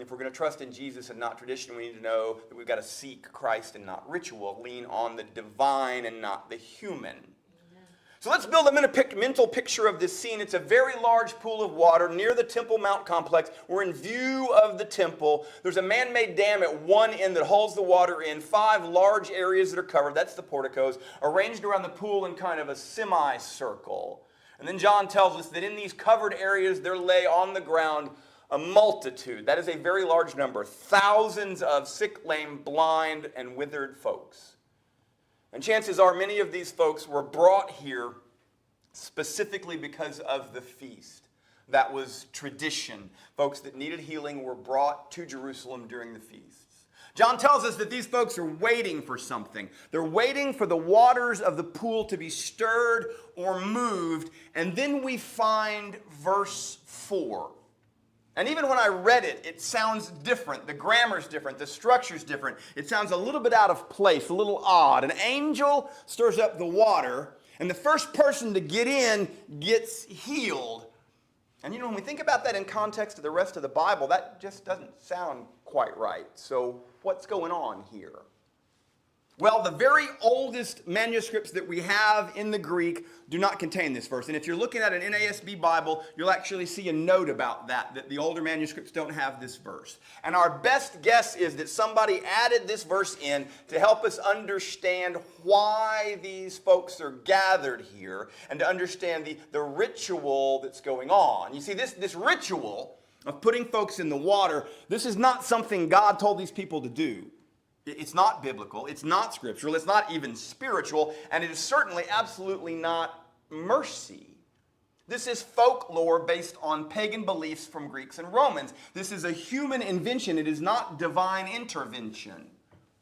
if we're going to trust in Jesus and not tradition, we need to know that we've got to seek Christ and not ritual, lean on the divine and not the human. So let's build a mental picture of this scene. It's a very large pool of water near the Temple Mount complex. We're in view of the temple. There's a man-made dam at one end that holds the water in. 5 large areas that are covered, that's the porticos, arranged around the pool in kind of a semicircle. And then John tells us that in these covered areas there lay on the ground a multitude. That is a very large number. Thousands of sick, lame, blind, and withered folks. And chances are many of these folks were brought here specifically because of the feast. That was tradition. Folks that needed healing were brought to Jerusalem during the feasts. John tells us that these folks are waiting for something. They're waiting for the waters of the pool to be stirred or moved. And then we find verse 4. And even when I read it, it sounds different. The grammar's different. The structure's different. It sounds a little bit out of place, a little odd. An angel stirs up the water, and the first person to get in gets healed. And when we think about that in context of the rest of the Bible, that just doesn't sound quite right. So what's going on here? Well, the very oldest manuscripts that we have in the Greek do not contain this verse. And if you're looking at an NASB Bible, you'll actually see a note about that the older manuscripts don't have this verse. And our best guess is that somebody added this verse in to help us understand why these folks are gathered here and to understand the ritual that's going on. You see, this ritual of putting folks in the water, this is not something God told these people to do. It's not biblical, it's not scriptural, it's not even spiritual, and it is certainly absolutely not mercy. This is folklore based on pagan beliefs from Greeks and Romans. This is a human invention. It is not divine intervention.